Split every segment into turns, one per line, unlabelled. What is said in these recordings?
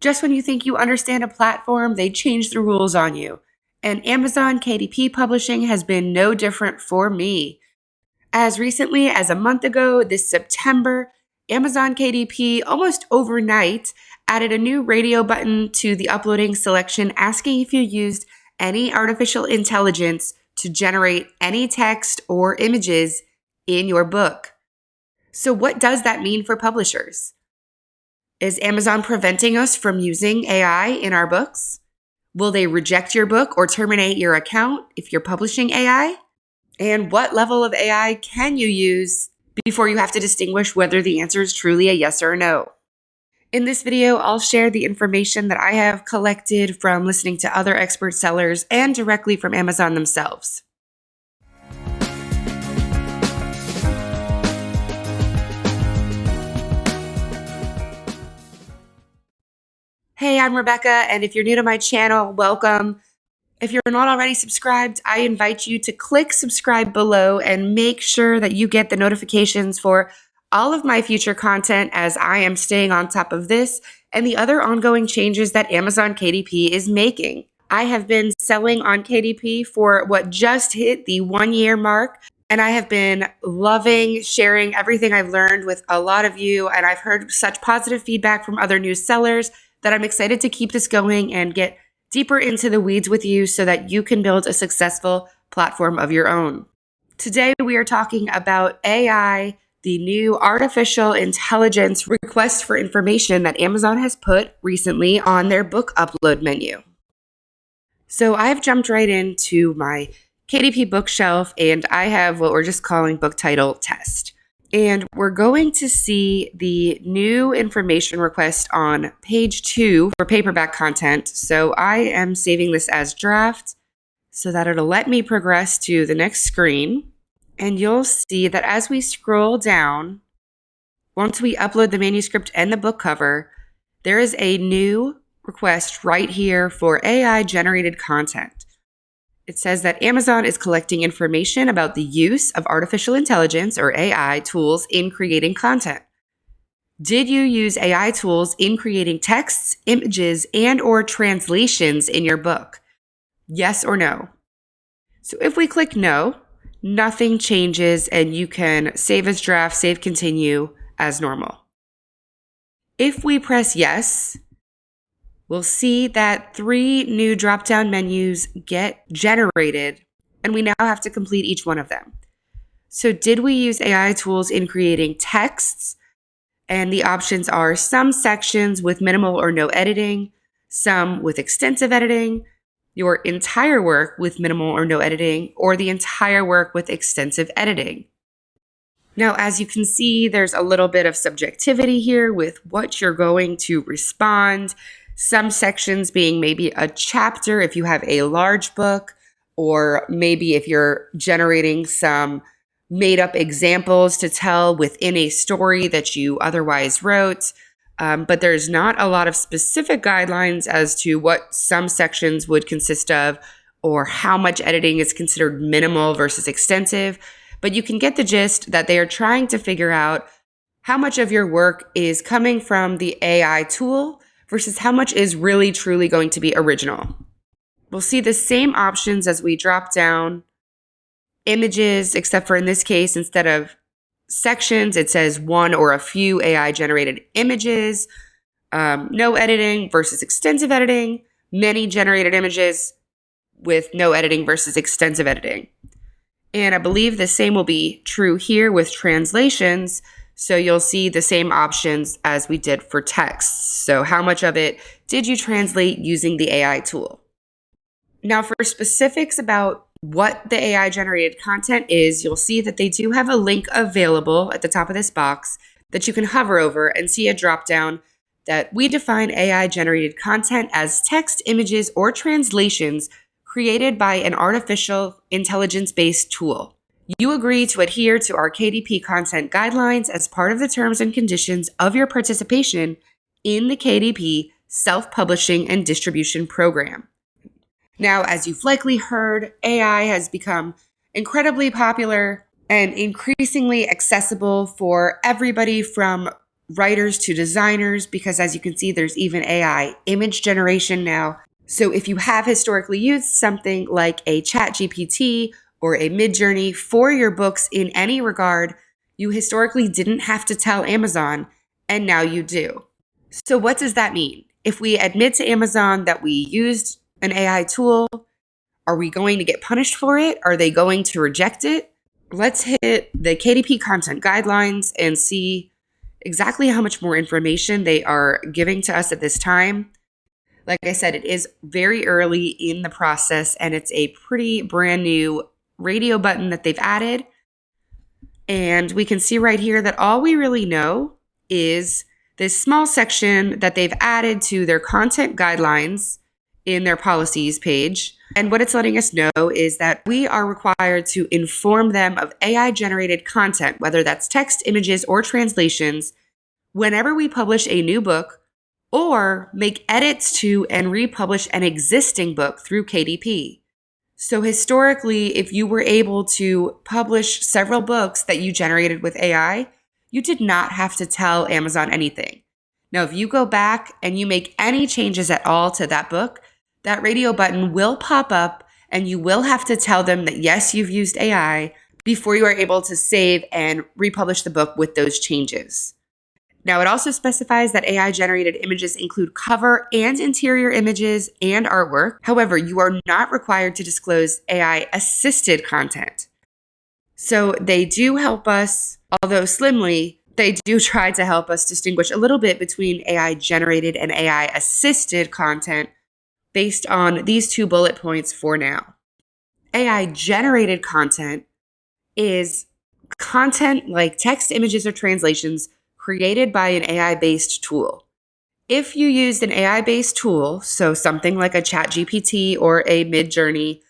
Just when you think you understand a platform, they change the rules on you. And Amazon KDP publishing has been no different for me. As recently as a month ago, this September, Amazon KDP almost overnight added a new radio button to the uploading selection asking if you used any artificial intelligence to generate any text or images in your book. So what does that mean for publishers? Is Amazon preventing us from using AI in our books? Will they reject your book or terminate your account if you're publishing AI? And what level of AI can you use before you have to distinguish whether the answer is truly a yes or a no? In this video, I'll share the information that I have collected from listening to other expert sellers and directly from Amazon themselves. Hey, I'm Rebecca, and if you're new to my channel, welcome. If you're not already subscribed, I invite you to click subscribe below and make sure that you get the notifications for all of my future content as I am staying on top of this and the other ongoing changes that Amazon KDP is making. I have been selling on KDP for what just hit the 1-year mark, and I have been loving sharing everything I've learned with a lot of you, and I've heard such positive feedback from other new sellers that I'm excited to keep this going and get deeper into the weeds with you so that you can build a successful platform of your own. Today, we are talking about AI, the new artificial intelligence request for information that Amazon has put recently on their book upload menu. So I've jumped right into my KDP bookshelf, and I have what we're just calling book title test. And we're going to see the new information request on page 2 for paperback content. So I am saving this as draft so that it'll let me progress to the next screen. And you'll see that as we scroll down, once we upload the manuscript and the book cover, there is a new request right here for AI generated content. It says that Amazon is collecting information about the use of artificial intelligence or AI tools in creating content. Did you use AI tools in creating texts, images, and or translations in your book? Yes or no? So if we click no, nothing changes and you can save as draft, save continue as normal. If we press yes, we'll see that 3 new drop-down menus get generated, and we now have to complete each one of them. So did we use AI tools in creating texts? And the options are some sections with minimal or no editing, some with extensive editing, your entire work with minimal or no editing, or the entire work with extensive editing. Now, as you can see, there's a little bit of subjectivity here with what you're going to respond. Some sections being maybe a chapter if you have a large book, or maybe if you're generating some made up examples to tell within a story that you otherwise wrote. But there's not a lot of specific guidelines as to what some sections would consist of or how much editing is considered minimal versus extensive. But you can get the gist that they are trying to figure out how much of your work is coming from the AI tool versus how much is really truly going to be original. We'll see the same options as we drop down images, except for in this case, instead of sections, it says 1 or a few AI generated images, no editing versus extensive editing, many generated images with no editing versus extensive editing. And I believe the same will be true here with translations. So you'll see the same options as we did for text. So how much of it did you translate using the AI tool? Now for specifics about what the AI generated content is, you'll see that they do have a link available at the top of this box that you can hover over and see a drop-down that we define AI generated content as text, images, or translations created by an artificial intelligence-based tool. You agree to adhere to our KDP content guidelines as part of the terms and conditions of your participation in the KDP self-publishing and distribution program. Now, as you've likely heard, AI has become incredibly popular and increasingly accessible for everybody from writers to designers, because as you can see, there's even AI image generation now. So if you have historically used something like a ChatGPT or a Midjourney for your books in any regard, you historically didn't have to tell Amazon, and now you do. So what does that mean? If we admit to Amazon that we used an AI tool, are we going to get punished for it? Are they going to reject it? Let's hit the KDP content guidelines and see exactly how much more information they are giving to us at this time. Like I said, it is very early in the process, and it's a pretty brand new radio button that they've added. And we can see right here that all we really know is this small section that they've added to their content guidelines in their policies page. And what it's letting us know is that we are required to inform them of AI-generated content, whether that's text, images, or translations, whenever we publish a new book or make edits to and republish an existing book through KDP. So historically, if you were able to publish several books that you generated with AI, you did not have to tell Amazon anything. Now, if you go back and you make any changes at all to that book, that radio button will pop up and you will have to tell them that yes, you've used AI before you are able to save and republish the book with those changes. Now, it also specifies that AI-generated images include cover and interior images and artwork. However, you are not required to disclose AI-assisted content. So they do help us, although slimly, they do try to help us distinguish a little bit between AI-generated and AI-assisted content based on these 2 bullet points for now. AI-generated content is content like text, images, or translations created by an AI-based tool. If you used an AI-based tool, so something like a ChatGPT or a Midjourney,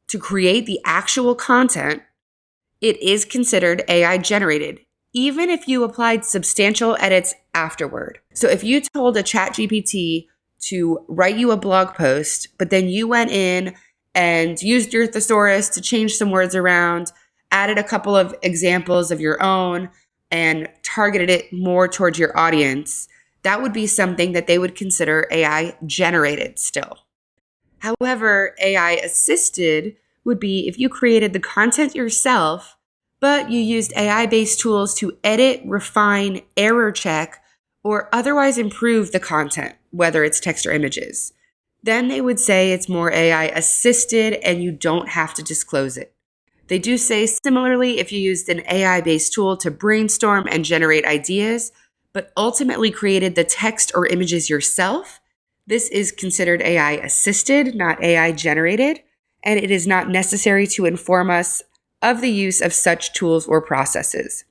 to create the actual content, it is considered AI-generated, even if you applied substantial edits afterward. So if you told a ChatGPT to write you a blog post, but then you went in and used your thesaurus to change some words around, added a couple of examples of your own, and targeted it more towards your audience, that would be something that they would consider AI generated still. However, AI assisted would be if you created the content yourself, but you used AI-based tools to edit, refine, error check, or otherwise improve the content, whether it's text or images. Then they would say it's more AI assisted and you don't have to disclose it. They do say similarly if you used an AI-based tool to brainstorm and generate ideas, but ultimately created the text or images yourself, this is considered AI assisted, not AI generated, and it is not necessary to inform us of the use of such tools or processes.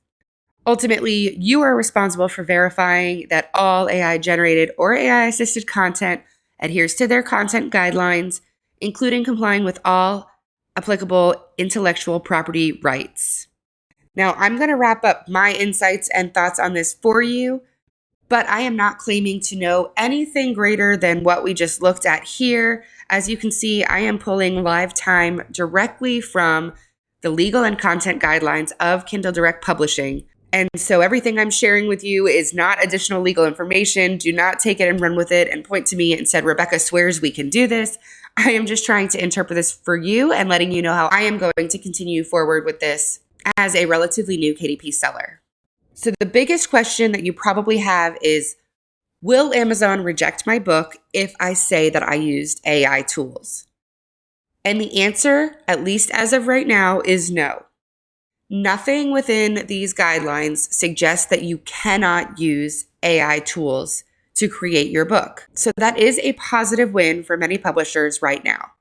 Ultimately, you are responsible for verifying that all AI generated or AI assisted content adheres to their content guidelines, including complying with all applicable intellectual property rights. Now, I'm going to wrap up my insights and thoughts on this for you, but I am not claiming to know anything greater than what we just looked at here. As you can see, I am pulling live time directly from the legal and content guidelines of Kindle Direct Publishing. And so everything I'm sharing with you is not additional legal information. Do not take it and run with it and point to me and said, Rebecca swears we can do this. I am just trying to interpret this for you and letting you know how I am going to continue forward with this as a relatively new KDP seller. So the biggest question that you probably have is, will Amazon reject my book if I say that I used AI tools? And the answer, at least as of right now, is no. Nothing within these guidelines suggests that you cannot use AI tools to create your book. So that is a positive win for many publishers right now.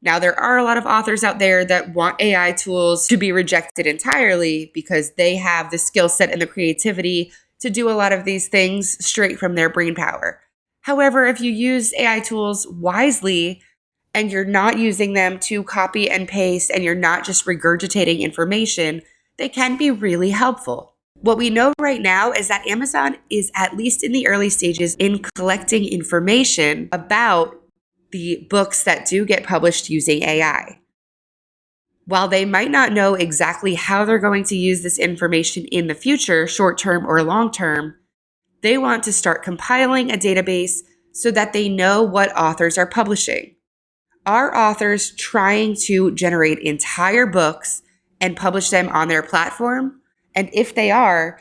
Now, there are a lot of authors out there that want AI tools to be rejected entirely because they have the skill set and the creativity to do a lot of these things straight from their brain power. However, if you use AI tools wisely and you're not using them to copy and paste and you're not just regurgitating information, they can be really helpful. What we know right now is that Amazon is at least in the early stages in collecting information about the books that do get published using AI. While they might not know exactly how they're going to use this information in the future, short term or long term, They want to start compiling a database so that they know what authors are publishing. Are authors trying to generate entire books and publish them on their platform? And if they are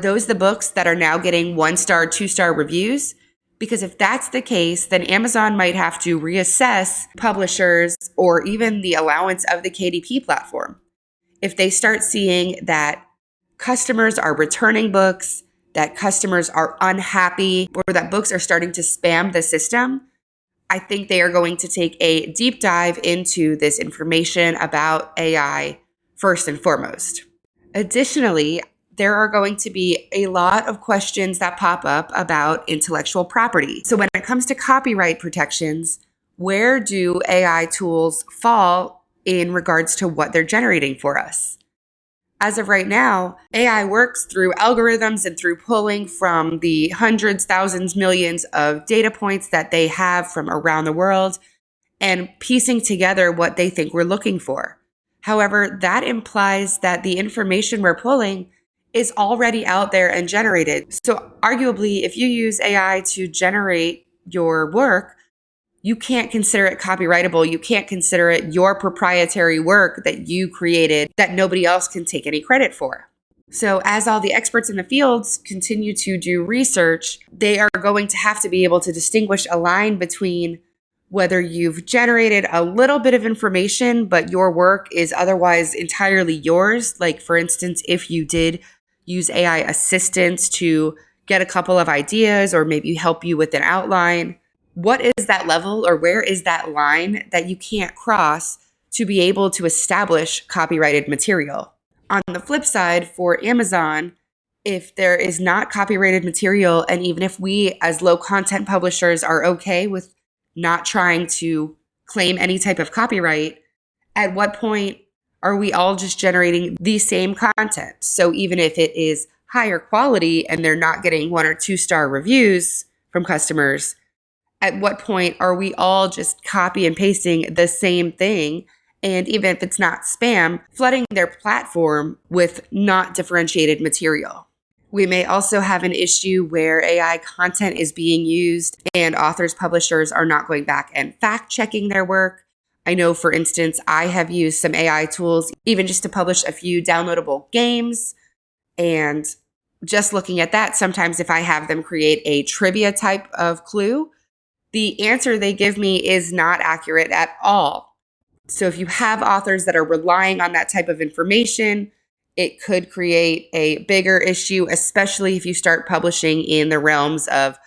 those the books that are now getting 1-star, 2-star reviews? Because if that's the case, then Amazon might have to reassess publishers or even the allowance of the KDP platform. If they start seeing that customers are returning books, that customers are unhappy, or that books are starting to spam the system, I think they are going to take a deep dive into this information about AI first and foremost. Additionally, there are going to be a lot of questions that pop up about intellectual property. So when it comes to copyright protections, where do AI tools fall in regards to what they're generating for us? As of right now, AI works through algorithms and through pulling from the hundreds, thousands, millions of data points that they have from around the world and piecing together what they think we're looking for. However, that implies that the information we're pulling is already out there and generated. So arguably, if you use AI to generate your work, you can't consider it copyrightable. You can't consider it your proprietary work that you created that nobody else can take any credit for. So as all the experts in the fields continue to do research, they are going to have to be able to distinguish a line between whether you've generated a little bit of information, but your work is otherwise entirely yours. Like, for instance, if you did use AI assistance to get a couple of ideas or maybe help you with an outline, what is that level or where is that line that you can't cross to be able to establish copyrighted material? On the flip side, for Amazon, if there is not copyrighted material, and even if we as low content publishers are okay with not trying to claim any type of copyright, at what point are we all just generating the same content? So even if it is higher quality and they're not getting 1 or 2-star reviews from customers, at what point are we all just copy and pasting the same thing? And even if it's not spam, flooding their platform with not differentiated material. We may also have an issue where AI content is being used and authors, publishers are not going back and fact checking their work. I know, for instance, I have used some AI tools even just to publish a few downloadable games. And just looking at that, sometimes if I have them create a trivia type of clue, the answer they give me is not accurate at all. So if you have authors that are relying on that type of information, it could create a bigger issue, especially if you start publishing in the realms of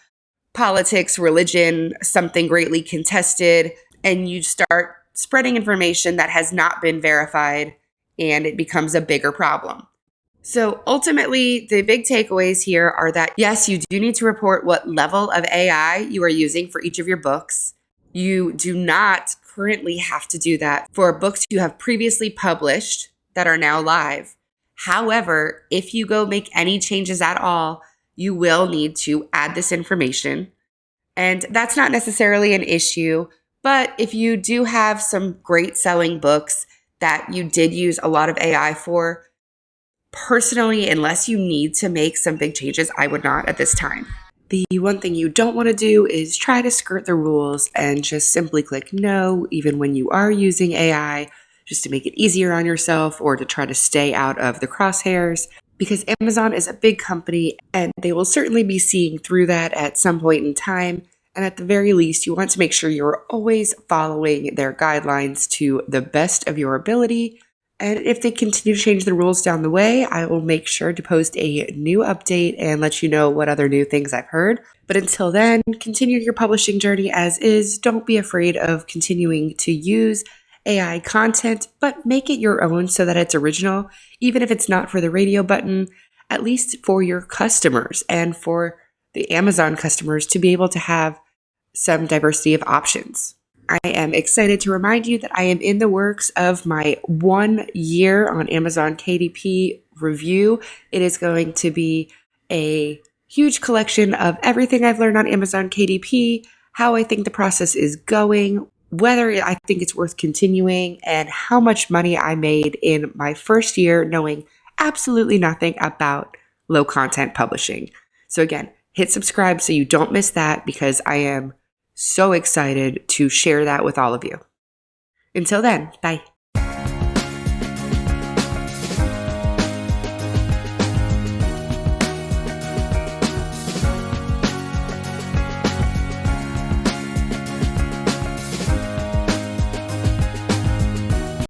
politics, religion, something greatly contested, and you start spreading information that has not been verified, and it becomes a bigger problem. So ultimately, the big takeaways here are that, yes, you do need to report what level of AI you are using for each of your books. You do not currently have to do that for books you have previously published that are now live. However, if you go make any changes at all, you will need to add this information. And that's not necessarily an issue, but if you do have some great selling books that you did use a lot of AI for, personally, unless you need to make some big changes, I would not at this time. The one thing you don't want to do is try to skirt the rules and just simply click no, even when you are using AI, just to make it easier on yourself or to try to stay out of the crosshairs. Because Amazon is a big company and they will certainly be seeing through that at some point in time. And at the very least, you want to make sure you're always following their guidelines to the best of your ability. And if they continue to change the rules down the way, I will make sure to post a new update and let you know what other new things I've heard. But until then, continue your publishing journey as is. Don't be afraid of continuing to use AI content, but make it your own so that it's original, even if it's not for the radio button, at least for your customers and for the Amazon customers to be able to have some diversity of options. I am excited to remind you that I am in the works of my 1 year on Amazon KDP review. It is going to be a huge collection of everything I've learned on Amazon KDP, how I think the process is going, whether I think it's worth continuing, and how much money I made in my first year knowing absolutely nothing about low content publishing. So again, hit subscribe so you don't miss that, because I am so excited to share that with all of you. Until then, bye.